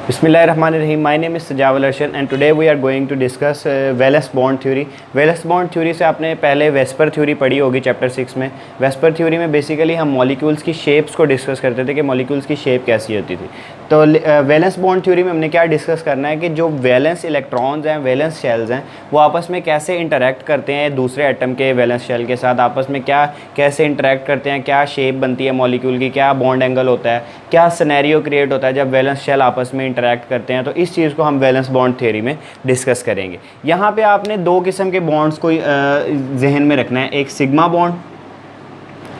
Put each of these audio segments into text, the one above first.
Bismillahirrahmanirrahim. My name is Sajawal Arshan and today we are going to discuss Wallace bond theory. Wallace bond theory से आपने पहले VSEPR theory पढ़ी होगी chapter 6 में. VSEPR theory में basically हम molecules की शेप्स को डिस्कस करते थे कि मॉलिक्यूल्स की शेप कैसी होती थी. तो वैलेंस बॉन्ड थ्योरी में हमने क्या डिस्कस करना है कि जो वैलेंस इलेक्ट्रॉन्स हैं, वैलेंस शेल्स हैं, वो आपस में कैसे इंटरेक्ट करते हैं दूसरे एटम के वैलेंस शेल के साथ, आपस में क्या कैसे इंटरेक्ट करते हैं, क्या शेप बनती है मॉलिक्यूल की, क्या बॉन्ड एंगल होता है, क्या सिनेरियो क्रिएट होता है जब वैलेंस शेल आपस में इंटरेक्ट करते हैं. तो इस चीज़ को हम वैलेंस बॉन्ड थ्योरी में डिस्कस करेंगे. यहाँ पे आपने दो किस्म के बॉन्ड्स को जहन में रखना है, एक सिग्मा बॉन्ड,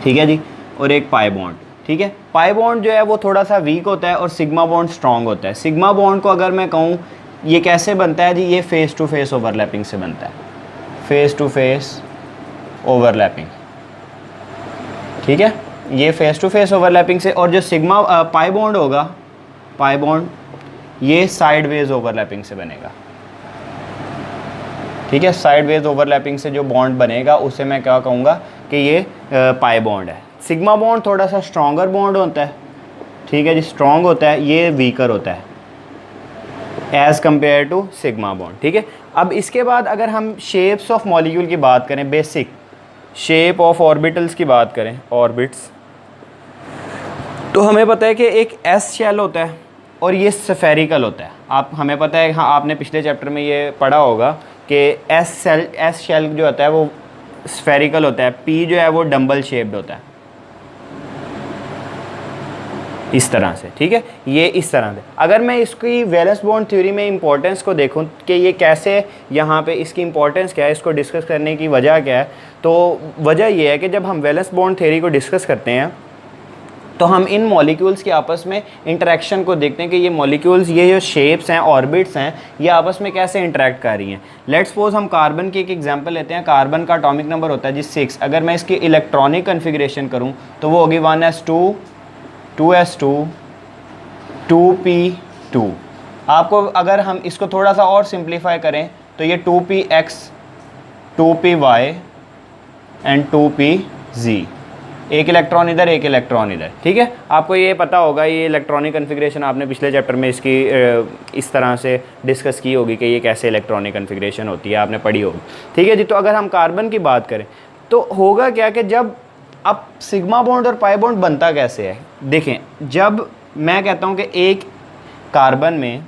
ठीक है जी, और एक पाई बॉन्ड. ठीक है, पाई बॉन्ड जो है वो थोड़ा सा वीक होता है और सिग्मा बॉन्ड स्ट्रॉन्ग होता है. सिग्मा बॉन्ड को अगर मैं कहूँ ये कैसे बनता है जी, ये फेस टू फेस ओवरलैपिंग से बनता है, फेस टू फेस ओवरलैपिंग. ठीक है, ये फेस टू फेस ओवरलैपिंग से. और जो सिग्मा पाई बॉन्ड होगा, पाई बॉन्ड ये साइडवेज ओवरलैपिंग से बनेगा. ठीक है, साइडवेज ओवरलैपिंग से जो बॉन्ड बनेगा उसे मैं क्या कहूँगा कि ये पाई बॉन्ड है. सिग्मा बॉन्ड थोड़ा सा स्ट्रॉन्गर बॉन्ड होता है, ठीक है जी, स्ट्रॉन्ग होता है, ये वीकर होता है as compared to sigma bond. ठीक है, अब इसके बाद अगर हम शेप्स ऑफ मॉलिक्यूल की बात करें, बेसिक शेप ऑफ ऑर्बिटल्स की बात करें, ऑर्बिट्स, तो हमें पता है कि एक एस शेल होता है और ये स्फेरिकल होता है. हमें पता है, हाँ आपने पिछले चैप्टर में ये पढ़ा होगा कि एस शेल जो होता है वो स्फेरिकल होता है, पी जो है वो डम्बल शेप्ड होता है इस तरह से. ठीक है, ये इस तरह से. अगर मैं इसकी वैलेंस बॉन्ड थ्योरी में इंपॉर्टेंस को देखूं कि ये कैसे, यहाँ पे इसकी इंपॉर्टेंस क्या है, इसको डिस्कस करने की वजह क्या है, तो वजह ये है कि जब हम वैलेंस बॉन्ड थ्योरी को डिस्कस करते हैं तो हम इन मॉलिक्यूल्स के आपस में इंटरेक्शन को देखते हैं कि ये मॉलिक्यूल्स, ये जो शेप्स हैं, ऑर्बिट्स हैं, ये आपस में कैसे इंटरेक्ट कर रही हैं. लेट्स सपोज हम कार्बन की एक एग्जांपल लेते हैं. कार्बन का एटॉमिक नंबर होता है जी 6. अगर मैं इसकी इलेक्ट्रॉनिक कन्फिग्रेशन करूं तो वो होगी 1s2 2s2 2p2. आपको अगर हम इसको थोड़ा सा और सिंप्लीफाई करें तो ये 2px 2py एंड 2pz, एक इलेक्ट्रॉन इधर, एक इलेक्ट्रॉन इधर. ठीक है, आपको ये पता होगा, ये इलेक्ट्रॉनिक कन्फिग्रेशन आपने पिछले चैप्टर में इसकी इस तरह से डिस्कस की होगी कि ये कैसे इलेक्ट्रॉनिक कन्फिग्रेशन होती है, आपने पढ़ी होगी. ठीक है जी, तो अगर हम कार्बन की बात करें तो होगा क्या कि जब अब सिग्मा बॉन्ड और पाई बॉन्ड बनता कैसे है. देखें, जब मैं कहता हूँ कि एक कार्बन में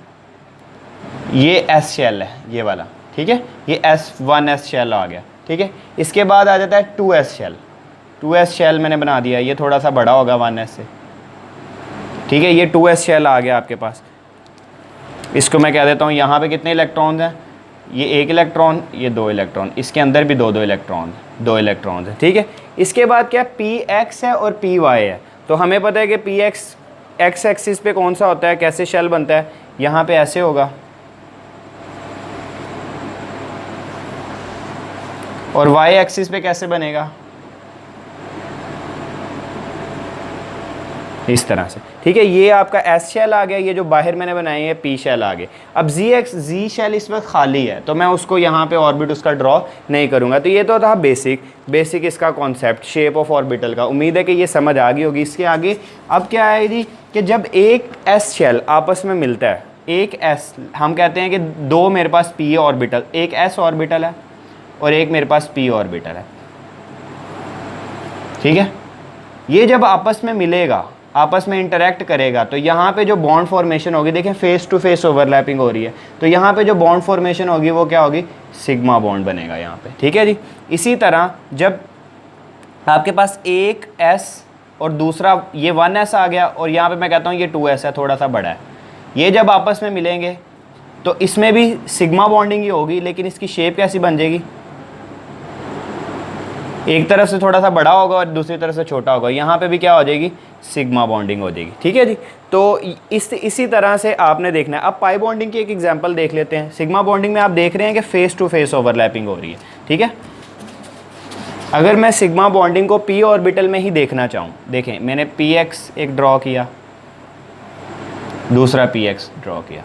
ये एस शेल है, ये वाला, ठीक है, ये S1s शेल आ गया. ठीक है, इसके बाद आ जाता है 2s शेल. 2s शेल मैंने बना दिया, ये थोड़ा सा बड़ा होगा 1s से. ठीक है, ये 2s शेल आ गया आपके पास. इसको मैं कह देता हूँ, यहाँ पे कितने इलेक्ट्रॉन्स हैं, ये एक इलेक्ट्रॉन, ये दो इलेक्ट्रॉन, इसके अंदर भी दो इलेक्ट्रॉन्स हैं. ठीक है, इसके बाद क्या px है और py है. तो हमें पता है कि px x एक्सिस पे कौन सा होता है, कैसे शेल बनता है, यहाँ पे ऐसे होगा, और y एक्सिस पे कैसे बनेगा, इस तरह से. ठीक है, ये आपका एस शेल आ गया, ये जो बाहर मैंने बनाए हैं पी शेल आ गए. अब जी शेल इस वक्त खाली है तो मैं उसको यहाँ पे ऑर्बिट उसका ड्रॉ नहीं करूँगा. तो ये तो था बेसिक इसका कॉन्सेप्ट शेप ऑफ ऑर्बिटल का. उम्मीद है कि ये समझ आ गई होगी. इसके आगे अब क्या है जी कि जब एक एस शेल आपस में मिलता है, एक एस, हम कहते हैं कि दो मेरे पास पी ऑर्बिटल, एक एस ऑर्बिटल है और एक मेरे पास पी ऑर्बिटल है. ठीक है, ये जब आपस में मिलेगा, आपस में इंटरेक्ट करेगा, तो यहाँ पे जो बॉन्ड फॉर्मेशन होगी, देखें फेस टू फेस ओवरलैपिंग हो रही है, तो यहाँ पे जो बॉन्ड फॉर्मेशन होगी वो क्या होगी, सिग्मा बॉन्ड बनेगा यहाँ पे. ठीक है जी, इसी तरह जब आपके पास एक S और दूसरा ये 1s आ गया और यहाँ पे मैं कहता हूँ ये 2s है, थोड़ा सा बड़ा है, ये जब आपस में मिलेंगे तो इसमें भी सिग्मा बॉन्डिंग ही होगी, लेकिन इसकी शेप कैसी बन जाएगी, एक तरफ से थोड़ा सा बड़ा होगा और दूसरी तरफ से छोटा होगा. यहाँ पे भी क्या हो जाएगी, सिग्मा बॉन्डिंग हो जाएगी. ठीक है जी, तो इसी तरह से आपने देखना है. अब पाई बॉन्डिंग की एक एग्जांपल देख लेते हैं. सिग्मा बॉन्डिंग में आप देख रहे हैं कि फेस टू फेस ओवरलैपिंग हो रही है. ठीक है, अगर मैं सिग्मा बॉन्डिंग को पी ऑर्बिटल में ही देखना चाहूँ, देखें मैंने px एक ड्रॉ किया, दूसरा px ड्रॉ किया,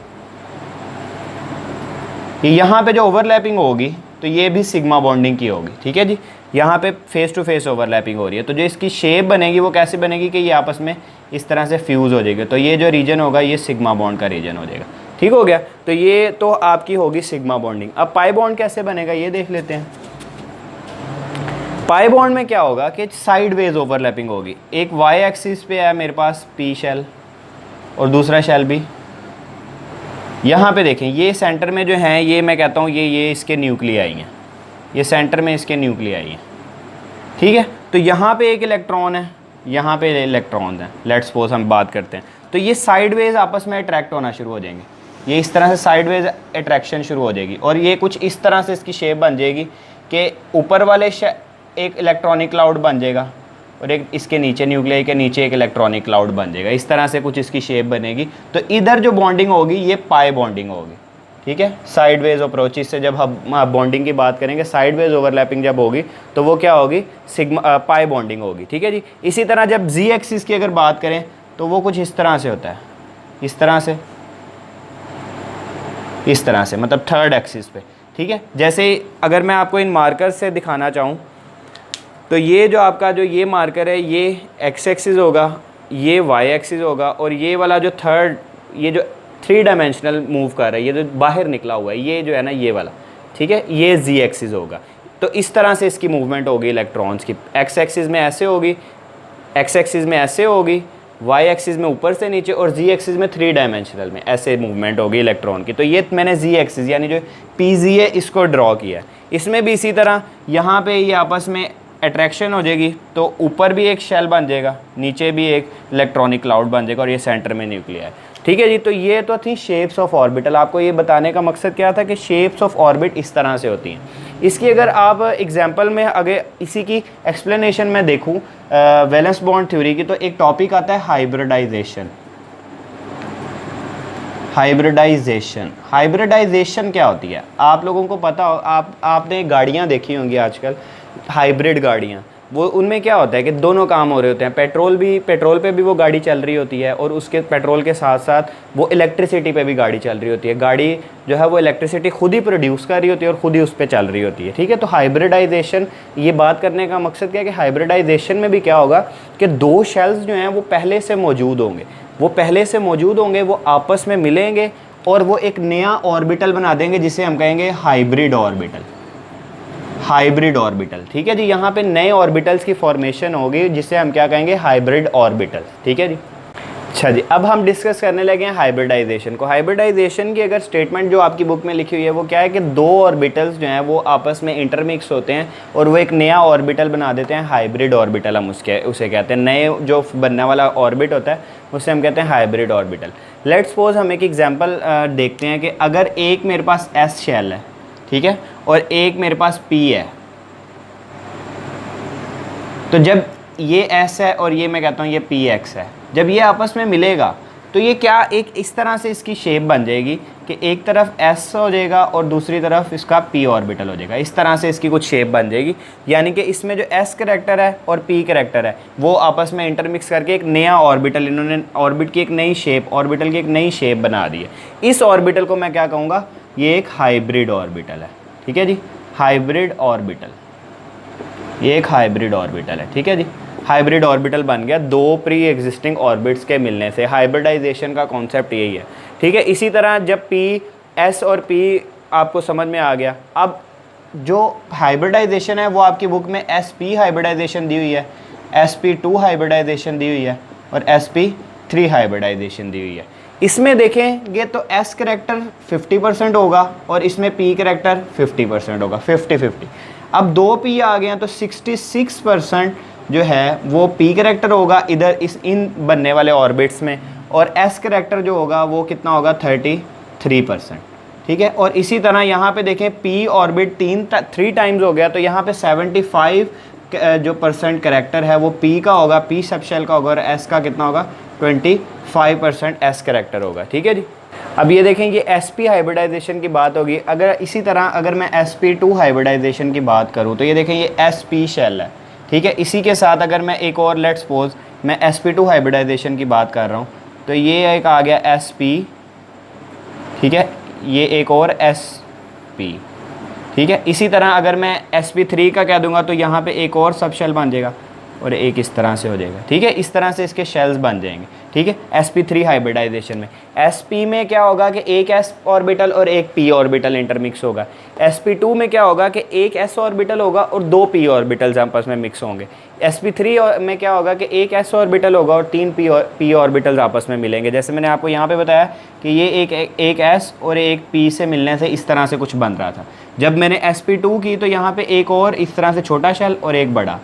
यहाँ पे जो ओवरलैपिंग होगी तो ये भी सिग्मा बॉन्डिंग की होगी. ठीक है जी, यहाँ पे फेस टू फेस ओवरलैपिंग हो रही है, तो जो इसकी शेप बनेगी वो कैसे बनेगी कि ये आपस में इस तरह से फ्यूज़ हो जाएगी। तो ये जो रीजन होगा ये सिग्मा बॉन्ड का रीजन हो जाएगा। ठीक हो गया, तो ये तो आपकी होगी सिग्मा बॉन्डिंग। अब पाई बॉन्ड कैसे बनेगा ये देख लेते हैं। पाई बॉन्ड में क्या होगा कि साइडवेज ओवरलैपिंग होगी। एक वाई एक्सिस पे है मेरे पास पी शेल और दूसरा शेल भी। यहाँ पे देखें ये सेंटर में जो है ये मैं कहता हूँ ये इसके न्यूक्लियाई हैं, ये सेंटर में इसके न्यूक्लियाई हैं। ठीक है, तो यहाँ पे एक इलेक्ट्रॉन है, यहाँ पे इलेक्ट्रॉन है, लेट्स सपोज हम बात करते हैं। तो ये साइडवेज आपस में अट्रैक्ट होना शुरू हो जाएंगे, ये इस तरह से साइडवेज अट्रैक्शन शुरू हो जाएगी और ये कुछ इस तरह से इसकी शेप बन जाएगी कि ऊपर वाले एक इलेक्ट्रॉनिक क्लाउड बन जाएगा और एक इसके नीचे न्यूक्लियाई के नीचे एक इलेक्ट्रॉनिक क्लाउड बन जाएगा। इस तरह से कुछ इसकी शेप बनेगी। तो इधर जो बॉन्डिंग होगी ये पाई बॉन्डिंग होगी। ठीक है, साइडवेज अप्रोचेस से जब हम बॉन्डिंग की बात करेंगे, साइडवेज ओवरलैपिंग जब होगी तो वो क्या होगी, सिग्मा पाई बॉन्डिंग होगी। ठीक है जी। इसी तरह जब जी एक्सिस की अगर बात करें तो वो कुछ इस तरह से होता है, इस तरह से, इस तरह से, मतलब थर्ड एक्सिस पे। ठीक है, जैसे अगर मैं आपको इन मार्कर से दिखाना चाहूँ तो ये जो आपका जो ये मार्कर है ये एक्स एक्सिस होगा, ये वाई एक्सिस होगा और ये वाला जो थर्ड, ये जो 3 डायमेंशनल मूव कर रहा है, ये जो बाहर निकला हुआ है ये जो है ना ये वाला, ठीक है, ये जी एक्सिस होगा। तो इस तरह से इसकी मूवमेंट होगी इलेक्ट्रॉन्स की। एक्स एक्सिस में ऐसे होगी, एक्स एक्सिस में ऐसे होगी, वाई एक्सिस में ऊपर से नीचे और जी एक्सिस में 3 डायमेंशनल में ऐसे मूवमेंट होगी इलेक्ट्रॉन की। तो ये मैंने जी एक्सिस यानी जो पी जी है इसको ड्रॉ किया है। इसमें भी इसी तरह यहाँ पे ये आपस में अट्रैक्शन हो जाएगी तो ऊपर भी एक शेल बन जाएगा, नीचे भी एक इलेक्ट्रॉनिक क्लाउड बन जाएगा और ये सेंटर में न्यूक्लिया है। ठीक है जी। तो ये तो थी शेप्स ऑफ ऑर्बिटल। आपको ये बताने का मकसद क्या था कि शेप्स ऑफ ऑर्बिट इस तरह से होती हैं। इसकी अगर आप एग्जांपल में अगर इसी की एक्सप्लेनेशन में देखूं वैलेंस बॉन्ड थ्योरी की, तो एक टॉपिक आता है हाइब्रिडाइजेशन। हाइब्रिडाइजेशन, हाइब्रिडाइजेशन क्या होती है आप लोगों को पता हो, आपने गाड़ियाँ देखी होंगी आजकल, हाइब्रिड गाड़ियाँ, वो उनमें क्या होता है कि दोनों काम हो रहे होते हैं। पेट्रोल पे भी वो गाड़ी चल रही होती है और उसके पेट्रोल के साथ साथ वो इलेक्ट्रिसिटी पे भी गाड़ी चल रही होती है। गाड़ी जो है वो इलेक्ट्रिसिटी खुद ही प्रोड्यूस कर रही होती है और खुद ही उस पर चल रही होती है। ठीक है, तो हाइब्रिडाइजेशन, ये बात करने का मकसद क्या है कि हाइब्रिडाइजेशन में भी क्या होगा कि 2 शेल्स जो हैं वो पहले से मौजूद होंगे, वो आपस में मिलेंगे और वो एक नया ऑर्बिटल बना देंगे जिसे हम कहेंगे हाइब्रिड ऑर्बिटल। हाइब्रिड ऑर्बिटल, ठीक है जी। यहाँ पे नए ऑर्बिटल्स की फॉर्मेशन होगी जिसे हम क्या कहेंगे, हाइब्रिड ऑर्बिटल। ठीक है जी। अच्छा जी, अब हम डिस्कस करने लगे हैं हाइब्रिडाइजेशन को। हाइब्रिडाइजेशन की अगर स्टेटमेंट जो आपकी बुक में लिखी हुई है वो क्या है कि 2 ऑर्बिटल्स जो हैं वो आपस में इंटरमिक्स होते हैं और वो एक नया ऑर्बिटल बना देते हैं, हाइब्रिड ऑर्बिटल हम उसे कहते हैं। नए जो बनने वाला ऑर्बिट होता है उसे हम कहते हैं हाइब्रिड ऑर्बिटल। लेट्स सपोज हम एक एग्जांपल देखते हैं कि अगर एक मेरे पास एस शेल है, ठीक है, और एक मेरे पास पी है, तो जब ये एस है और ये मैं कहता हूँ ये पी एक्स है, जब ये आपस में मिलेगा तो ये क्या एक इस तरह से इसकी शेप बन जाएगी कि एक तरफ एस हो जाएगा और दूसरी तरफ इसका पी ऑर्बिटल हो जाएगा। इस तरह से इसकी कुछ शेप बन जाएगी, यानी कि इसमें जो एस करैक्टर है और पी करैक्टर है वो आपस में इंटरमिक्स करके एक नया ऑर्बिटल, इन्होंने ऑर्बिट की एक नई शेप, ऑर्बिटल की एक नई शेप बना दी है। इस ऑर्बिटल को मैं क्या कहूँगा, ये एक हाइब्रिड ऑर्बिटल है। ठीक है जी, हाइब्रिड ऑर्बिटल, ये एक हाइब्रिड ऑर्बिटल है। ठीक है जी, हाइब्रिड ऑर्बिटल बन गया 2 प्री एग्जिस्टिंग ऑर्बिट्स के मिलने से। हाइब्रिडाइजेशन का कॉन्सेप्ट यही है। ठीक है, इसी तरह जब पी एस और पी आपको समझ में आ गया, अब जो हाइब्रिडाइजेशन है वो आपकी बुक में एस पी हाइब्रिडाइजेशन दी हुई है, एस पी 2 हाइब्रिडाइजेशन दी हुई है और एस पी 3 हाइब्रिडाइजेशन दी हुई है। इसमें देखेंगे तो एस करैक्टर 50% होगा और इसमें पी करैक्टर 50% होगा, 50-50। अब 2 पी आ गए हैं तो 66% जो है वो पी करैक्टर होगा इधर इन बनने वाले ऑर्बिट्स में, और एस करैक्टर जो होगा वो कितना होगा, 33%। ठीक है, और इसी तरह यहाँ पे देखें पी ऑर्बिट 3 टाइम्स हो गया तो यहाँ पे 75 जो % करैक्टर है वो पी का होगा, पी सबशेल का होगा, और एस का कितना होगा, 25% एस करैक्टर होगा। ठीक है जी। अब ये देखें ये एस पी हाइब्रिडाइजेशन की बात होगी। अगर इसी तरह अगर मैं एस पी 2 हाइब्रिडाइजेशन की बात करूँ तो ये देखें ये एस पी शेल है। ठीक है, इसी के साथ अगर मैं एक और लेट्स सपोज मैं एस पी 2 हाइब्रिडाइजेशन की बात कर रहा हूँ तो ये एक आ गया एस पी, ठीक है, ये एक और एस पी। ठीक है। इसी तरह अगर मैं sp3 का कह दूंगा तो यहाँ पे एक और सब शेल बन जाएगा और एक इस तरह से हो जाएगा। ठीक है, इस तरह से इसके शेल्स बन जाएंगे। ठीक है, sp3 हाइब्रिडाइजेशन में। sp में क्या होगा कि एक s ऑर्बिटल और एक p ऑर्बिटल इंटरमिक्स होगा। sp2 में क्या होगा कि एक s ऑर्बिटल होगा और दो p ऑर्बिटल्स आपस में मिक्स होंगे। sp3 में क्या होगा कि एक s ऑर्बिटल होगा और तीन p ऑर्बिटल्स आपस में मिलेंगे। जैसे मैंने आपको यहाँ पे बताया कि ये एक s और एक p से मिलने से इस तरह से कुछ बन रहा था। जब मैंने sp2 की तो यहाँ पे एक और इस तरह से छोटा शेल और एक बड़ा,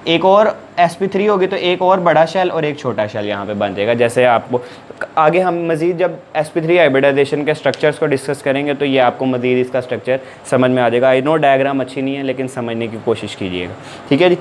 एक और sp3 होगी तो एक और बड़ा शेल और एक छोटा शेल यहाँ पे बन जाएगा। जैसे आपको आगे हम मज़ीद जब sp3 हाइब्रिडाइजेशन के स्ट्रक्चर्स को डिस्कस करेंगे तो ये आपको मज़ीद इसका स्ट्रक्चर समझ में आ जाएगा। आई नो डायग्राम अच्छी नहीं है लेकिन समझने की कोशिश कीजिएगा। ठीक है जी।